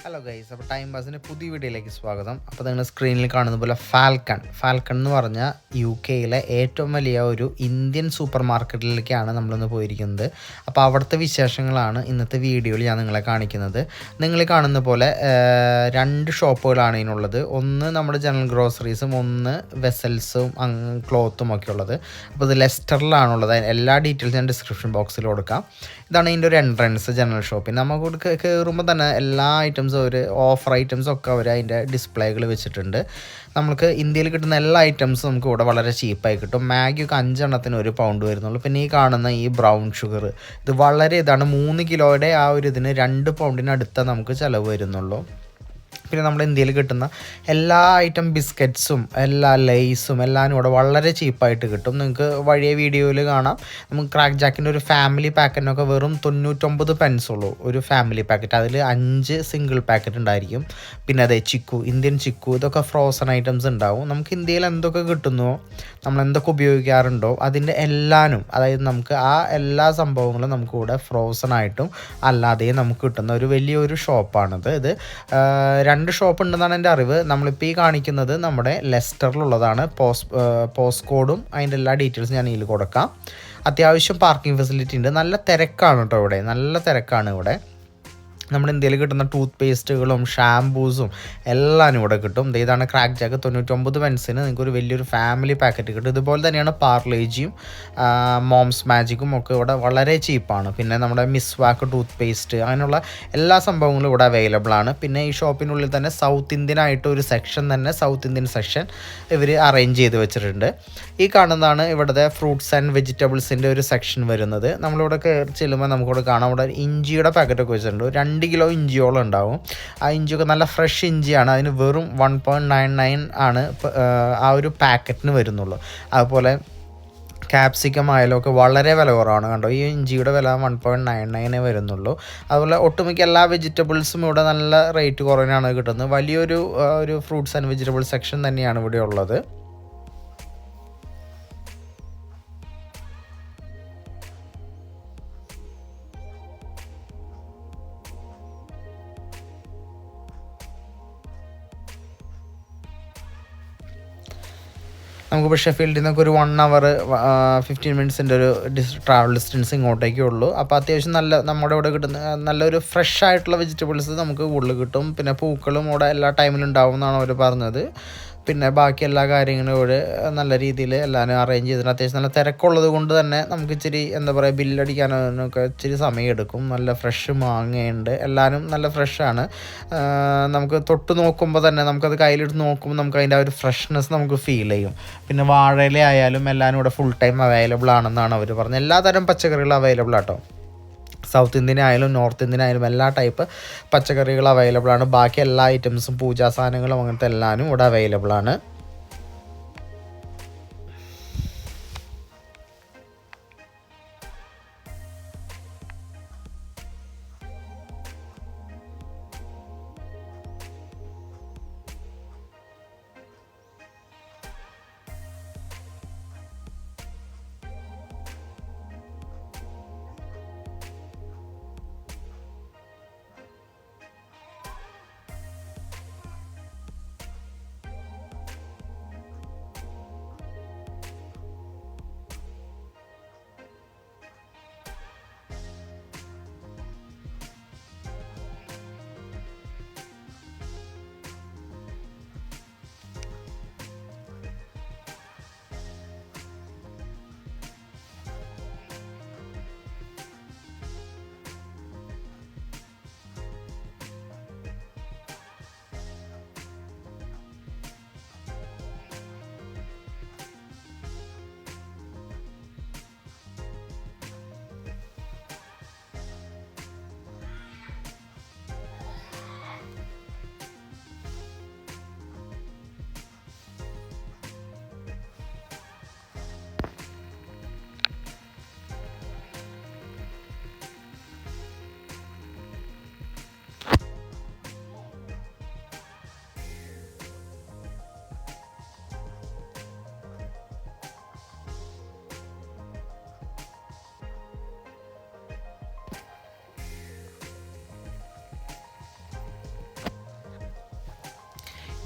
Hello guys, അപ്പോൾ time പാസിൻ്റെ പുതിയ വീഡിയോയിലേക്ക് സ്വാഗതം. അപ്പോൾ നിങ്ങൾ സ്ക്രീനിൽ കാണുന്ന പോലെ ഫാൽക്കൺ എന്ന് പറഞ്ഞാൽ UK ഏറ്റവും വലിയ ഒരു ഇന്ത്യൻ സൂപ്പർ മാർക്കറ്റിലേക്കാണ് നമ്മളിന്ന് പോയിരിക്കുന്നത്. അപ്പോൾ അവിടുത്തെ വിശേഷങ്ങളാണ് ഇന്നത്തെ വീഡിയോയിൽ ഞാൻ നിങ്ങളെ കാണിക്കുന്നത്. നിങ്ങൾ കാണുന്ന പോലെ രണ്ട് ഷോപ്പുകളാണ് ഇതിനുള്ളത്. ഒന്ന് നമ്മുടെ ജനറൽ ഗ്രോസറീസും ഒന്ന് വെസൽസും ക്ലോത്തും ഒക്കെ ഉള്ളത്. അപ്പോൾ ഇത് ലെസ്റ്ററിലാണുള്ളത്. എല്ലാ ഡീറ്റെയിൽസ് ഞാൻ ഡിസ്ക്രിപ്ഷൻ ബോക്സിൽ കൊടുക്കാം. ഇതാണ് ഇതിൻ്റെ ഒരു എൻട്രൻസ് ജനറൽ ഷോപ്പിൽ. നമുക്ക് കയറുമ്പോൾ തന്നെ എല്ലാ ഐറ്റംസും ഒരു ഓഫർ ഐറ്റംസും ഒക്കെ അവർ അതിൻ്റെ ഡിസ്പ്ലേകൾ വെച്ചിട്ടുണ്ട്. നമുക്ക് ഇന്ത്യയിൽ കിട്ടുന്ന എല്ലാ ഐറ്റംസും നമുക്ക് ഇവിടെ വളരെ ചീപ്പായി കിട്ടും. മാഗിയൊക്കെ 5 എണ്ണത്തിന് £1 വരുന്നുള്ളൂ. പിന്നെ ഈ കാണുന്ന ഈ ബ്രൗൺ ഷുഗർ ഇത് വളരെ ഇതാണ് 3 കിലോയുടെ ആ ഒരു ഇതിന് £2 നമുക്ക് ചിലവ് വരുന്നുള്ളൂ. പിന്നെ നമ്മുടെ ഇന്ത്യയിൽ കിട്ടുന്ന എല്ലാ ഐറ്റം ബിസ്ക്കറ്റ്സും എല്ലാ ലേസും എല്ലാം ഇവിടെ വളരെ ചീപ്പായിട്ട് കിട്ടും. നിങ്ങൾക്ക് വഴിയ വീഡിയോയിൽ കാണാം. നമുക്ക് ക്രാക്ക് ജാക്കിൻ്റെ ഒരു ഫാമിലി പാക്കറ്റിനൊക്കെ വെറും 99 pence ഉള്ളൂ ഒരു ഫാമിലി പാക്കറ്റ്. അതിൽ 5 സിംഗിൾ പാക്കറ്റ് ഉണ്ടായിരിക്കും. പിന്നെ അതെ ഇന്ത്യൻ ചിക്കു ഇതൊക്കെ ഫ്രോസൺ ഐറ്റംസ് ഉണ്ടാവും. നമുക്ക് ഇന്ത്യയിൽ എന്തൊക്കെ കിട്ടുന്നോ, നമ്മൾ എന്തൊക്കെ ഉപയോഗിക്കാറുണ്ടോ അതിൻ്റെ എല്ലാനും, അതായത് നമുക്ക് ആ എല്ലാ സംഭവങ്ങളും നമുക്ക് ഇവിടെ ഫ്രോസൺ ആയിട്ടും അല്ലാതെയും നമുക്ക് കിട്ടുന്ന ഒരു വലിയൊരു ഷോപ്പാണിത്. ഇത് 2 ഷോപ്പ് ഉണ്ടെന്നാണ് എൻ്റെ അറിവ്. നമ്മളിപ്പോൾ ഈ കാണിക്കുന്നത് നമ്മുടെ ലെസ്റ്ററിലുള്ളതാണ്. പോസ്റ്റ് കോഡും അതിൻ്റെ എല്ലാ ഡീറ്റെയിൽസും ഞാൻ ഇതിൽ കൊടുക്കാം. അത്യാവശ്യം പാർക്കിംഗ് ഫെസിലിറ്റി ഉണ്ട്. നല്ല തിരക്കാണ് കേട്ടോ ഇവിടെ, നല്ല തിരക്കാണ് ഇവിടെ. നമ്മുടെ ഇന്ത്യയിൽ കിട്ടുന്ന ടൂത്ത് പേസ്റ്റുകളും ഷാംപൂസും എല്ലാം ഇവിടെ കിട്ടും. ഇതാണ് ക്രാക്ക് ജാക്ക് 99 പെൻസിന് നിങ്ങൾക്കൊരു വലിയൊരു ഫാമിലി പാക്കറ്റ് കിട്ടും. ഇതുപോലെ തന്നെയാണ് പാർലേജിയും മോംസ് മാജിക്കും ഒക്കെ ഇവിടെ വളരെ ചീപ്പാണ്. പിന്നെ നമ്മുടെ മിസ്വാക്ക് ടൂത്ത് പേസ്റ്റ് അങ്ങനെയുള്ള എല്ലാ സംഭവങ്ങളും ഇവിടെ അവൈലബിൾ ആണ്. പിന്നെ ഈ ഷോപ്പിനുള്ളിൽ തന്നെ സൗത്ത് ഇന്ത്യൻ ആയിട്ട് ഒരു സെക്ഷൻ തന്നെ, സൗത്ത് ഇന്ത്യൻ സെക്ഷൻ ഇവർ അറേഞ്ച് ചെയ്ത് വെച്ചിട്ടുണ്ട്. ഈ കാണുന്നതാണ് ഇവിടുത്തെ ഫ്രൂട്ട്സ് ആൻഡ് വെജിറ്റബിൾസിൻ്റെ ഒരു സെക്ഷൻ വരുന്നത്. നമ്മളിവിടെ കയറി ചെല്ലുമ്പോൾ നമുക്കിവിടെ കാണാം, ഇവിടെ ഇഞ്ചിയുടെ പാക്കറ്റൊക്കെ വെച്ചിട്ടുണ്ട്. 2 കിലോ ഇഞ്ചിയോളം ഉണ്ടാവും. ആ ഇഞ്ചിയൊക്കെ നല്ല ഫ്രഷ് ഇഞ്ചിയാണ്. അതിന് വെറും 1.99 ആണ് ആ ഒരു പാക്കറ്റിന് വരുന്നുള്ളൂ. അതുപോലെ ക്യാപ്സിക്കം ആയാലും ഒക്കെ വളരെ വില കുറവാണ് കണ്ടോ. ഈ ഇഞ്ചിയുടെ വില 1.99 വരുന്നുള്ളൂ. അതുപോലെ ഒട്ടുമിക്ക എല്ലാ വെജിറ്റബിൾസും ഇവിടെ നല്ല റേറ്റ് കുറവിനാണ് കിട്ടുന്നത്. വലിയൊരു ഒരു ഫ്രൂട്ട്സ് ആൻഡ് വെജിറ്റബിൾ സെക്ഷൻ തന്നെയാണ് ഇവിടെ ഉള്ളത്. നമുക്കിപ്പോൾ ഷെഫീൽഡിൽ നിന്നൊക്കെ ഒരു 1 hour 15 minutes ഒരു ട്രാവൽ ഡിസ്റ്റൻസ് ഇങ്ങോട്ടേക്കേ ഉള്ളൂ. അപ്പോൾ അത്യാവശ്യം നല്ല നമ്മുടെ ഇവിടെ കിട്ടുന്ന നല്ലൊരു ഫ്രഷ് ആയിട്ടുള്ള വെജിറ്റബിൾസ് നമുക്ക് കൂടുതൽ കിട്ടും. പിന്നെ പൂക്കളും ഇവിടെ എല്ലാ ടൈമിലും ഉണ്ടാവും എന്നാണ് അവർ പറഞ്ഞത്. പിന്നെ ബാക്കി എല്ലാ കാര്യങ്ങളും ഇവിടെ നല്ല രീതിയിൽ എല്ലാവരും അറേഞ്ച് ചെയ്തിട്ട് അത്യാവശ്യം നല്ല തിരക്കുള്ളത് കൊണ്ട് തന്നെ നമുക്ക് ഇച്ചിരി എന്താ പറയുക ബില്ലടിക്കാനൊക്കെ ഇച്ചിരി സമയമെടുക്കും. നല്ല ഫ്രഷ് മാങ്ങയുണ്ട്, എല്ലാവരും നല്ല ഫ്രഷാണ്. നമുക്ക് തൊട്ട് നോക്കുമ്പോൾ തന്നെ നമുക്കത് കയ്യിലെടുത്ത് നോക്കുമ്പോൾ നമുക്ക് അതിൻ്റെ ആ ഒരു ഫ്രഷ്നെസ് നമുക്ക് ഫീൽ ചെയ്യും. പിന്നെ വാഴയില ആയാലും എല്ലാവരും ഇവിടെ ഫുൾ ടൈം അവൈലബിൾ ആണെന്നാണ് അവർ പറഞ്ഞത്. എല്ലാതരം പച്ചക്കറികളും അവൈലബിൾ ആട്ടോ. സൗത്ത് ഇന്ത്യൻ ആയാലും നോർത്ത് ഇന്ത്യൻ ആയാലും എല്ലാ ടൈപ്പ് പച്ചക്കറികൾ അവൈലബിൾ ആണ്. ബാക്കി എല്ലാ ഐറ്റംസും പൂജാ സാധനങ്ങളും അങ്ങനത്തെ എല്ലാവരും ഇവിടെ അവൈലബിൾ ആണ്.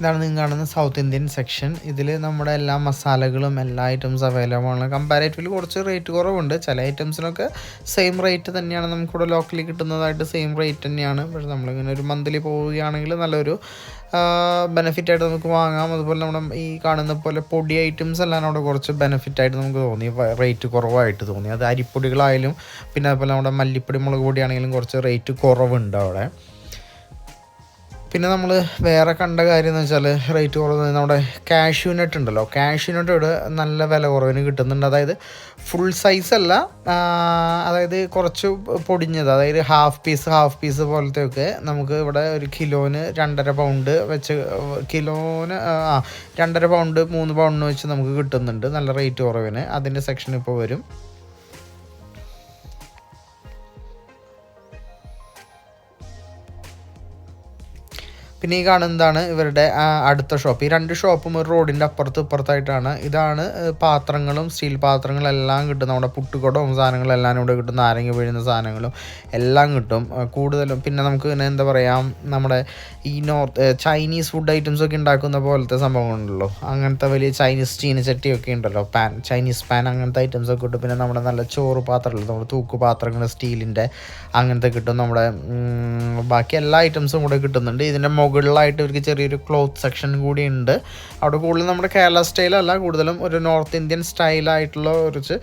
ഇതാണ് നിങ്ങൾ കാണുന്ന സൗത്ത് ഇന്ത്യൻ സെക്ഷൻ. ഇതിൽ നമ്മുടെ എല്ലാ മസാലകളും എല്ലാ ഐറ്റംസ് അവൈലബിൾ ആണ്. കമ്പാരേറ്റീവ്ലി കുറച്ച് റേറ്റ് കുറവുണ്ട്. ചില ഐറ്റംസിനൊക്കെ സെയിം റേറ്റ് തന്നെയാണ് നമുക്കിവിടെ ലോക്കലി കിട്ടുന്നതായിട്ട് സെയിം റേറ്റ് തന്നെയാണ്. പക്ഷേ നമ്മളിങ്ങനെ ഒരു മന്ത്ലി പോവുകയാണെങ്കിൽ നല്ലൊരു ബെനിഫിറ്റായിട്ട് നമുക്ക് വാങ്ങാം. അതുപോലെ നമ്മുടെ ഈ കാണുന്ന പോലെ പൊടി ഐറ്റംസ് എല്ലാം അവിടെ കുറച്ച് ബെനിഫിറ്റായിട്ട് നമുക്ക് തോന്നി, റേറ്റ് കുറവായിട്ട് തോന്നി. അത് അരിപ്പൊടികളായാലും പിന്നെ അതുപോലെ നമ്മുടെ മല്ലിപ്പൊടി മുളക് പൊടിയാണെങ്കിലും കുറച്ച് റേറ്റ് കുറവുണ്ട് അവിടെ. പിന്നെ നമ്മൾ വേറെ കണ്ട കാര്യം എന്ന് വെച്ചാൽ റേറ്റ് കുറവ് നമ്മുടെ കാഷ്യൂനട്ട് ഉണ്ടല്ലോ, കാഷ്യൂനട്ട് ഇവിടെ നല്ല വില കുറവിന് കിട്ടുന്നുണ്ട്. അതായത് ഫുൾ സൈസ് അല്ല, അതായത് കുറച്ച് പൊടിഞ്ഞത്, അതായത് ഹാഫ് പീസ് പോലത്തെയൊക്കെ നമുക്ക് ഇവിടെ ഒരു കിലോന് 2.5 പൗണ്ട് വെച്ച്, കിലോന് 2.5 പൗണ്ട് 3 പൗണ്ടിന് വെച്ച് നമുക്ക് കിട്ടുന്നുണ്ട് നല്ല റേറ്റ് കുറവിന്. അതിൻ്റെ സെക്ഷൻ ഇപ്പോൾ വരും. പിന്നെ ഈ കാണുന്നതാണ് ഇവരുടെ അടുത്ത ഷോപ്പ്. ഈ 2 ഷോപ്പും ഒരു റോഡിൻ്റെ ഇപ്പുറത്തായിട്ടാണ്. ഇതാണ് പാത്രങ്ങളും സ്റ്റീൽ പാത്രങ്ങളെല്ലാം കിട്ടും. നമ്മുടെ പുട്ടുകുടവും സാധനങ്ങളെല്ലാം ഇവിടെ കിട്ടും. നാരങ്ങ വീഴുന്ന സാധനങ്ങളും എല്ലാം കിട്ടും കൂടുതലും. പിന്നെ നമുക്ക് പിന്നെ എന്താ പറയുക, നമ്മുടെ ഈ ചൈനീസ് ഫുഡ് ഐറ്റംസ് ഒക്കെ ഉണ്ടാക്കുന്ന പോലത്തെ സംഭവങ്ങളുണ്ടല്ലോ, അങ്ങനത്തെ വലിയ ചൈനീസ് ചീനച്ചട്ടിയൊക്കെ ഉണ്ടല്ലോ, ചൈനീസ് പാൻ, അങ്ങനത്തെ ഐറ്റംസ് ഒക്കെ കിട്ടും. പിന്നെ നമ്മുടെ നല്ല ചോറ് പാത്രങ്ങൾ, നമ്മുടെ തൂക്ക് പാത്രങ്ങൾ സ്റ്റീലിൻ്റെ അങ്ങനത്തെ കിട്ടും. നമ്മുടെ ബാക്കി എല്ലാ ഐറ്റംസും ഇവിടെ കിട്ടുന്നുണ്ട്. ഇതിൻ്റെ മുകളിലായിട്ട് ഇവർക്ക് ചെറിയൊരു ക്ലോത്ത് സെക്ഷൻ കൂടി ഉണ്ട്. അവിടെ കൂടുതലും നമ്മുടെ കേരള സ്റ്റൈലല്ല, കൂടുതലും ഒരു നോർത്ത് ഇന്ത്യൻ സ്റ്റൈലായിട്ടുള്ള കുറച്ച്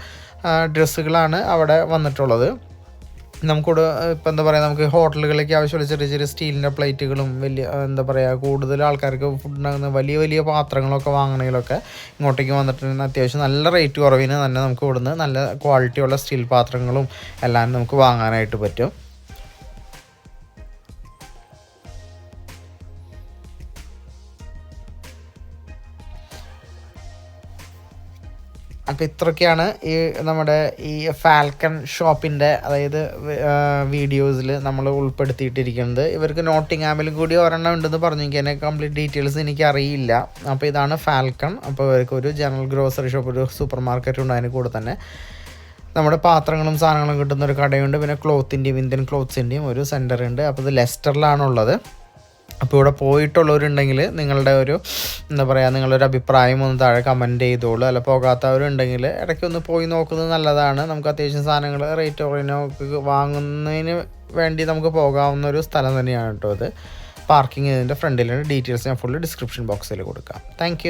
ഡ്രസ്സുകളാണ് അവിടെ വന്നിട്ടുള്ളത്. നമുക്കിവിടെ ഇപ്പം എന്താ പറയുക, നമുക്ക് ഹോട്ടലുകളിലേക്ക് ആവശ്യമുള്ള ചെറിയ ചെറിയ സ്റ്റീലിൻ്റെ പ്ലേറ്റുകളും വലിയ എന്താ പറയുക, കൂടുതൽ ആൾക്കാർക്ക് ഫുഡ് ഉണ്ടാകുന്ന വലിയ വലിയ പാത്രങ്ങളൊക്കെ വാങ്ങണമെങ്കിലൊക്കെ ഇങ്ങോട്ടേക്ക് വന്നിട്ടുണ്ടെങ്കിൽ അത്യാവശ്യം നല്ല റേറ്റ് കുറവിന് തന്നെ നമുക്ക് ഇവിടുന്ന് നല്ല ക്വാളിറ്റിയുള്ള സ്റ്റീൽ പാത്രങ്ങളും എല്ലാം നമുക്ക് വാങ്ങാനായിട്ട് പറ്റും. അപ്പോൾ ഇത്രയൊക്കെയാണ് ഈ നമ്മുടെ ഈ ഫാൽക്കൺ ഷോപ്പിൻ്റെ, അതായത് വീഡിയോസിൽ നമ്മൾ ഉൾപ്പെടുത്തിയിട്ടിരിക്കുന്നത്. ഇവർക്ക് നോട്ടിംഗ്ഹാമിലും കൂടി ഒരെണ്ണം ഉണ്ടെന്ന് പറഞ്ഞു. എനിക്ക് കംപ്ലീറ്റ് ഡീറ്റെയിൽസ് എനിക്കറിയില്ല. അപ്പോൾ ഇതാണ് ഫാൽക്കൺ. അപ്പോൾ ഇവർക്ക് ഒരു ജനറൽ ഗ്രോസറി ഷോപ്പ്, ഒരു സൂപ്പർ മാർക്കറ്റ് ഉണ്ട്. അതിന് കൂടെ തന്നെ നമ്മുടെ പാത്രങ്ങളും സാധനങ്ങളും കിട്ടുന്ന ഒരു കടയുണ്ട്. പിന്നെ ക്ലോത്തിൻ്റെയും ഇന്ത്യൻ ക്ലോത്ത്സിൻ്റെയും ഒരു സെൻറ്റർ ഉണ്ട്. അപ്പോൾ ഇത് ലെസ്റ്ററിലാണുള്ളത്. അപ്പോൾ ഇവിടെ പോയിട്ടുള്ളവരുണ്ടെങ്കിൽ നിങ്ങളുടെ ഒരു എന്താ പറയുക, നിങ്ങളൊരു അഭിപ്രായം ഒന്ന് താഴെ കമൻറ്റ് ചെയ്തോളൂ. അല്ല പോകാത്തവരുണ്ടെങ്കിൽ ഇടയ്ക്കൊന്ന് പോയി നോക്കുന്നത് നല്ലതാണ്. നമുക്ക് അത്യാവശ്യം സാധനങ്ങൾ റേറ്റ് കുറവിനൊക്കെ വാങ്ങുന്നതിന് വേണ്ടി നമുക്ക് പോകാവുന്ന ഒരു സ്ഥലം തന്നെയാണ് കേട്ടോ ഇത്. പാർക്കിംഗ് ഇതിൻ്റെ ഫ്രണ്ടിലാണ്. ഡീറ്റെയിൽസ് ഞാൻ ഫുള്ള് ഡിസ്ക്രിപ്ഷൻ ബോക്സിൽ കൊടുക്കാം. താങ്ക്